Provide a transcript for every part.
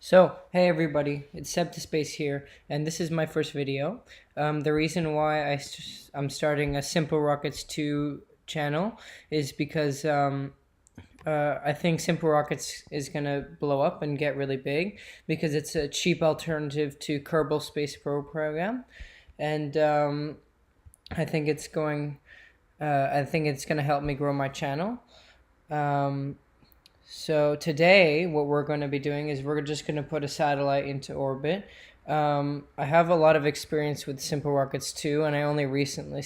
So, hey everybody, it's Seb to Space here, and this is my first video. The reason why I'm starting a SimpleRockets 2 channel is because I think SimpleRockets is going to blow up and get really big because it's a cheap alternative to Kerbal Space program, and I think it's going. I think it's going to help me grow my channel. So today, what we're going to be doing is we're just going to put a satellite into orbit. I have a lot of experience with SimpleRockets 2, and I only recently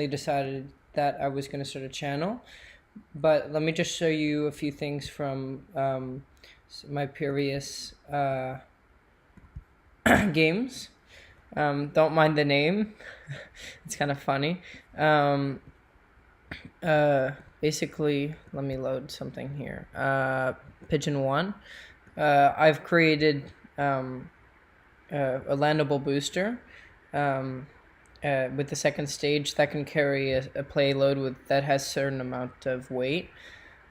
decided that I was going to start a channel. But let me just show you a few things from my previous games. Don't mind the name; it's kind of funny. Basically, let me load something here. Pigeon 1. I've created a landable booster with the second stage that can carry a payload that has a certain amount of weight,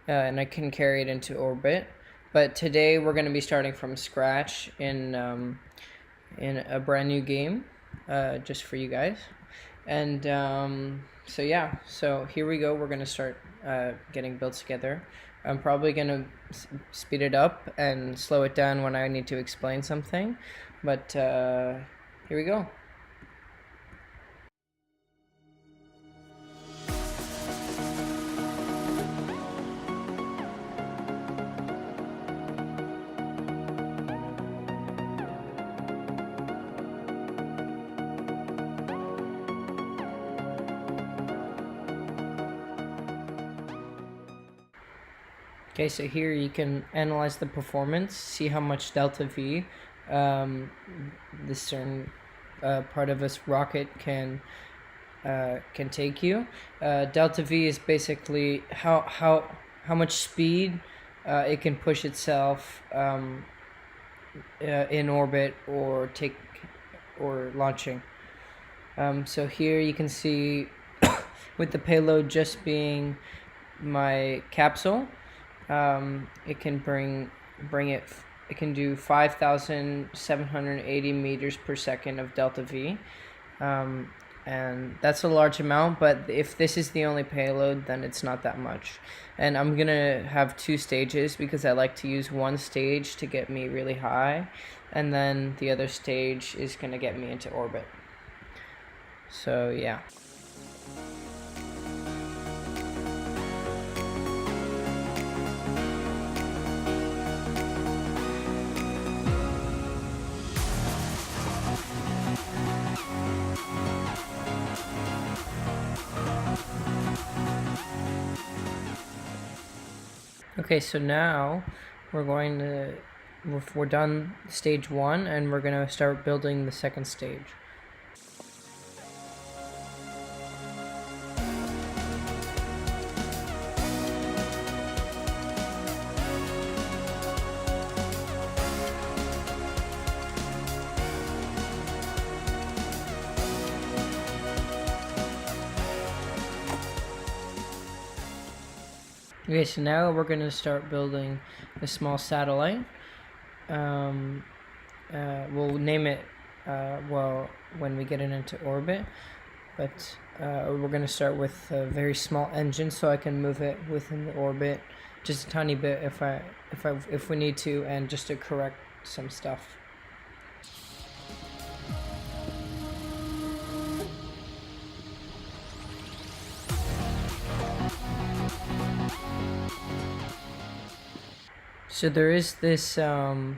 and I can carry it into orbit. But today we're going to be starting from scratch in a brand new game, just for you guys. And so yeah, so here we go. We're going to start getting built together. I'm probably going to speed it up and slow it down when I need to explain something. But here we go. Okay, so here you can analyze the performance, see how much delta V this certain part of this rocket can take you. Delta V is basically how much speed it can push itself in orbit or launching. So here you can see with the payload just being my capsule. It can it can do 5,780 meters per second of delta V, and that's a large amount, but if this is the only payload, then it's not that much. And I'm gonna have 2 stages because I like to use one stage to get me really high, and then the other stage is gonna get me into orbit. So yeah. Okay, so now we're done stage 1, and we're going to start building the second stage. Okay, so now we're going to start building a small satellite. We'll name it when we get it into orbit, but we're going to start with a very small engine so I can move it within the orbit just a tiny bit if we need to, and just to correct some stuff. So there is this tool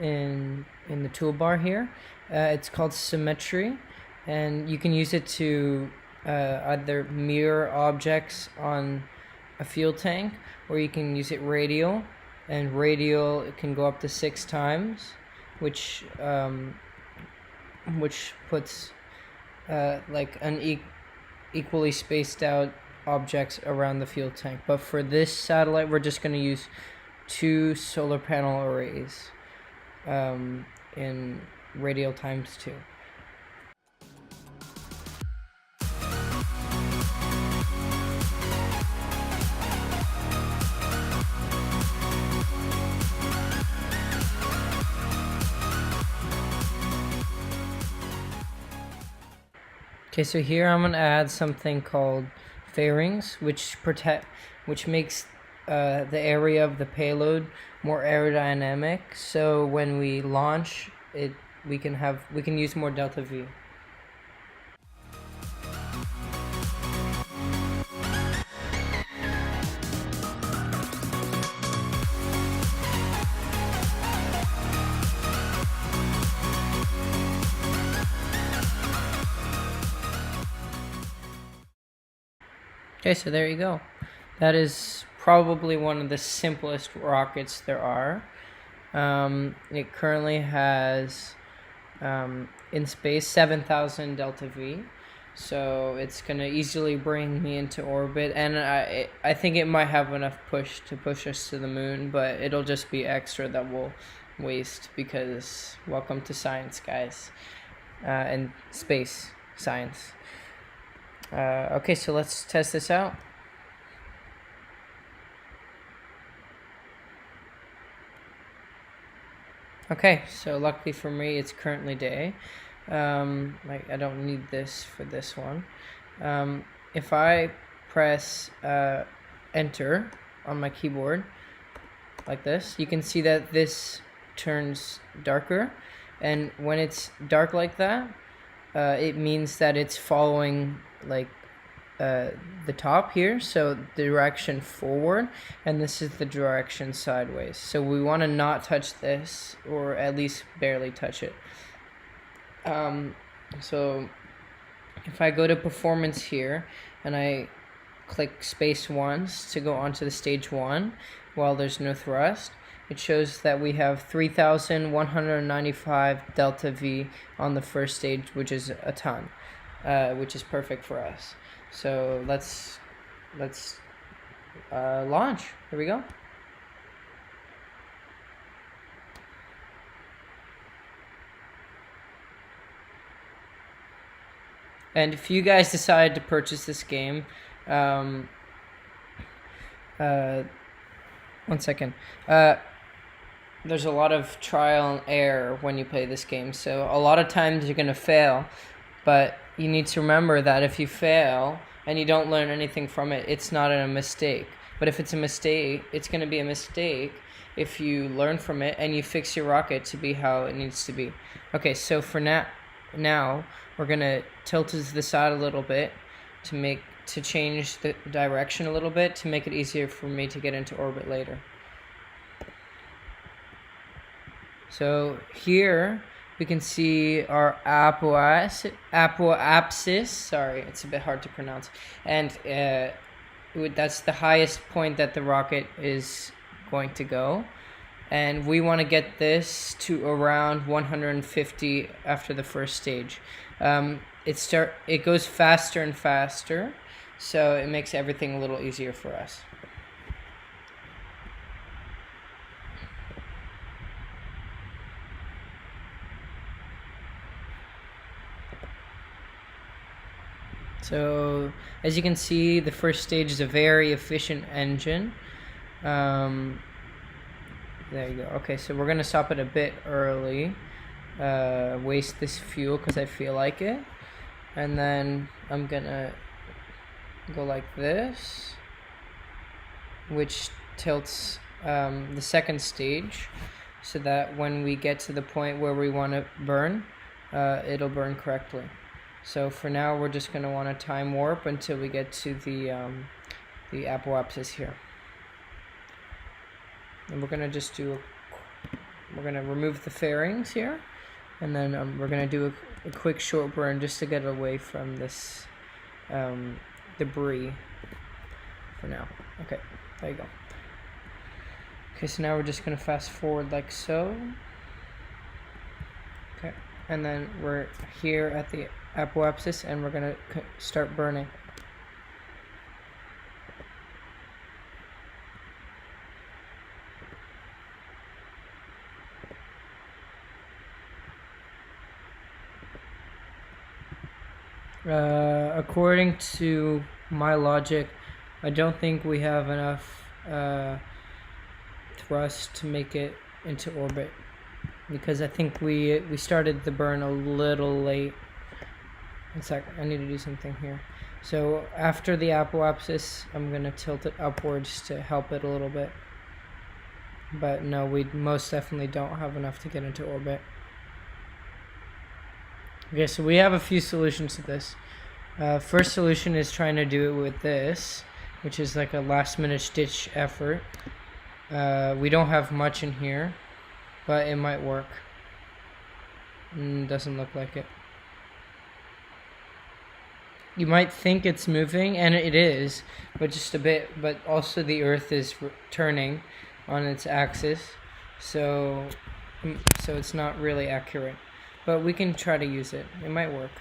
in the toolbar here. It's called symmetry, and you can use it to either mirror objects on a fuel tank, or you can use it radial, and radial it can go up to 6 times, which puts like equally spaced out objects around the fuel tank. But for this satellite, we're just going to use 2 solar panel arrays in radial times 2. Okay, so here I'm gonna add something called fairings, which makes the area of the payload more aerodynamic. So when we launch it, we can use more delta V. Okay, so there you go. That is probably one of the simplest rockets there are. It currently has in space 7,000 delta V, so it's gonna easily bring me into orbit, and I think it might have enough push to push us to the moon, but it'll just be extra that we'll waste because welcome to science, guys, and space science. Okay, so let's test this out. Okay, so luckily for me, it's currently day. I don't need this for this one. If I press enter on my keyboard like this, you can see that this turns darker, and when it's dark like that, it means that it's following like the top here, so the direction forward, and this is the direction sideways. So we want to not touch this, or at least barely touch it. So if I go to performance here and I click space once to go onto the stage 1 while there's no thrust, it shows that we have 3,195 delta V on the first stage, which is a ton, which is perfect for us. So let's launch. Here we go. And if you guys decide to purchase this game, one second. There's a lot of trial and error when you play this game, so a lot of times you're gonna fail, but you need to remember that if you fail and you don't learn anything from it, it's not a mistake. But if it's a mistake, it's gonna be a mistake if you learn from it and you fix your rocket to be how it needs to be. Okay, so for now we're gonna tilt it to the side a little bit to change the direction a little bit to make it easier for me to get into orbit later. So here we can see our apoapsis. Sorry, it's a bit hard to pronounce. And that's the highest point that the rocket is going to go. And we want to get this to around 150 after the first stage. It goes faster and faster, so it makes everything a little easier for us. So as you can see, the first stage is a very efficient engine. There you go. Okay, so we're gonna stop it a bit early, waste this fuel because I feel like it, and then I'm gonna go like this, which tilts the second stage so that when we get to the point where we want to burn, it'll burn correctly. So for now, we're just going to want to time warp until we get to the apoapsis here. And we're going to just we're going to remove the fairings here, and then we're going to do a quick short burn just to get away from this debris for now. Okay, there you go. Okay, so now we're just going to fast forward like so. Okay, and then we're here at the apoapsis, and we're going to start burning. According to my logic, I don't think we have enough thrust to make it into orbit, because I think we started the burn a little late. One sec, I need to do something here. So after the apoapsis, I'm going to tilt it upwards to help it a little bit. But no, we most definitely don't have enough to get into orbit. Okay, so we have a few solutions to this. First solution is trying to do it with this, which is like a last minute ditch effort. We don't have much in here, but it might work. Doesn't look like it. You might think it's moving, and it is, but just a bit. But also the Earth is turning on its axis, so it's not really accurate. But we can try to use it. It might work.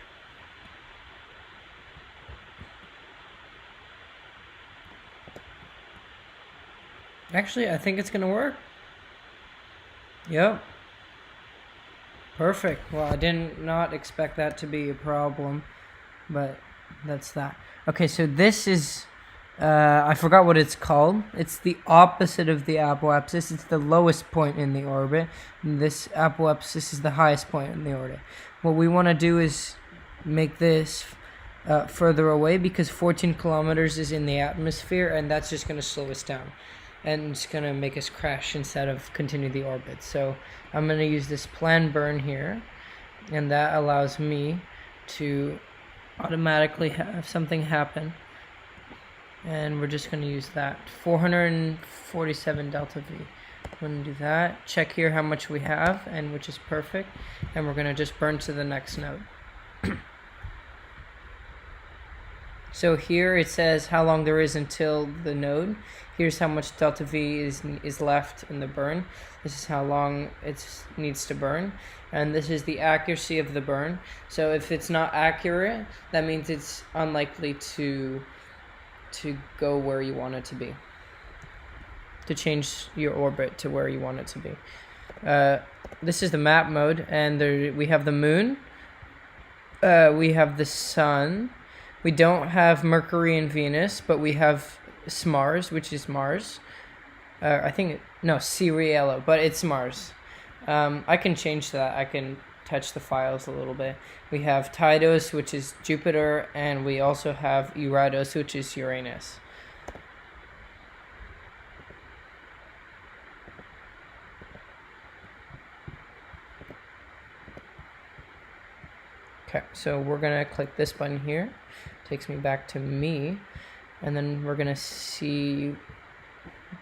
Actually, I think it's gonna work. Yep. Perfect. Well, I did not expect that to be a problem, but that's that. Okay, so this is, I forgot what it's called. It's the opposite of the apoapsis. It's the lowest point in the orbit. And this apoapsis is the highest point in the orbit. What we want to do is make this further away, because 14 kilometers is in the atmosphere, and that's just going to slow us down. And it's going to make us crash instead of continue the orbit. So I'm going to use this plan burn here, and that allows me to automatically have something happen. And we're just going to use that 447 delta V. I'm going to do that, check here how much we have, and which is perfect, and we're going to just burn to the next node. So here it says how long there is until the node. Here's how much delta V is left in the burn. This is how long it needs to burn. And this is the accuracy of the burn. So if it's not accurate, that means it's unlikely to go where you want it to be. To change your orbit to where you want it to be. This is the map mode, and we have the moon. We have the sun. We don't have Mercury and Venus, but we have Mars, which is Mars. Ciriello, but it's Mars. I can change that. I can touch the files a little bit. We have Tydos, which is Jupiter, and we also have Eurytos, which is Uranus. Okay, so we're gonna click this button here. Takes me back to me, and then we're gonna see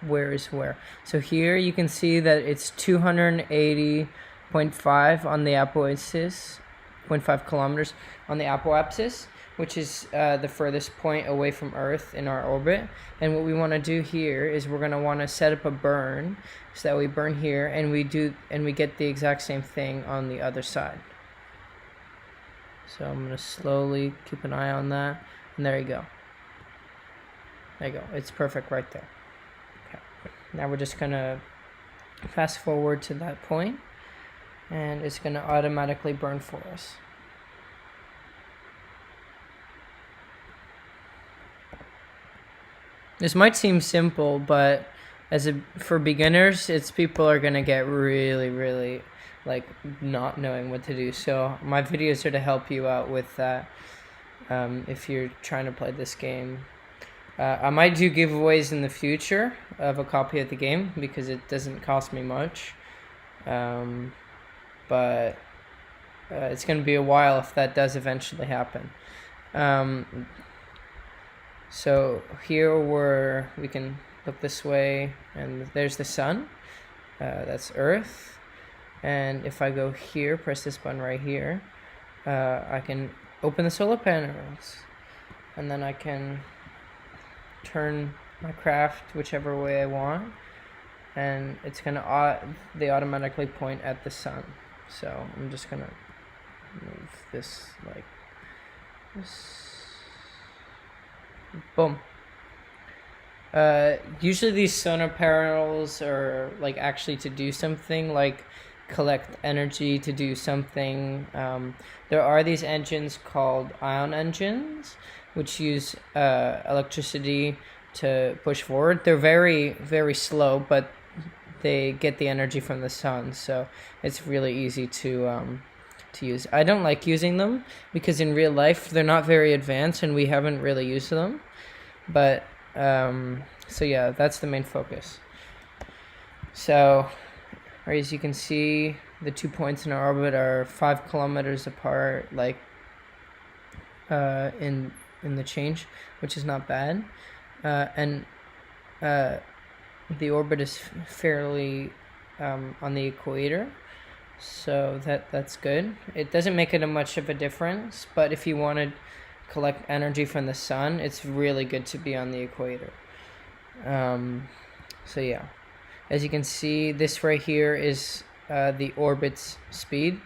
where is where. So here you can see that it's 280.5 on the apoapsis, 0.5 kilometers on the apoapsis, which is the furthest point away from Earth in our orbit. And what we want to do here is we're gonna want to set up a burn so that we burn here, and we get the exact same thing on the other side. So I'm going to slowly keep an eye on that. And there you go. There you go. It's perfect right there. Okay. Now we're just going to fast forward to that point, and it's going to automatically burn for us. This might seem simple, but for beginners, people are going to get really like not knowing what to do. So my videos are to help you out with that if you're trying to play this game. I might do giveaways in the future of a copy of the game because it doesn't cost me much, but it's going to be a while if that does eventually happen. So here we can look this way, and there's the sun. That's Earth. And if I go here, press this button right here, I can open the solar panels, and then I can turn my craft whichever way I want, and it's gonna they automatically point at the sun. So I'm just gonna move this like this. Boom. Usually these solar panels are like actually to do something, like collect energy to do something. There are these engines called ion engines, which use electricity to push forward. They're very slow, but they get the energy from the sun, so it's really easy to to use. I don't like using them because in real life they're not very advanced and we haven't really used them. But so yeah, that's the main focus. So as you can see, the 2 points in our orbit are 5 kilometers apart, like in the change, which is not bad. And the orbit is fairly on the equator, so that's good. It doesn't make it much of a difference, but if you want to collect energy from the sun, it's really good to be on the equator. So yeah, as you can see, this right here is the orbit's speed,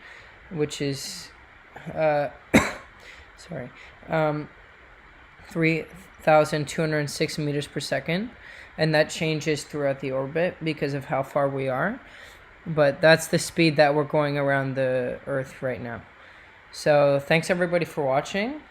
which is 3,206 meters per second, and that changes throughout the orbit because of how far we are, but that's the speed that we're going around the Earth right now. So thanks everybody for watching.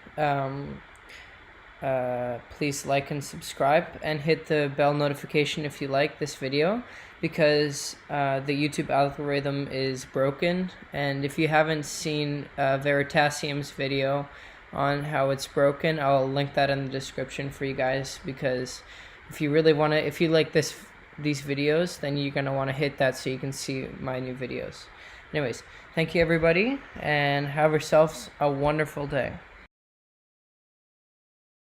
Please like and subscribe and hit the bell notification if you like this video, because the YouTube algorithm is broken, and if you haven't seen Veritasium's video on how it's broken, I'll link that in the description for you guys, because if you really want to, if you like these videos, then you're going to want to hit that so you can see my new videos. Anyways, thank you everybody, and have yourselves a wonderful day.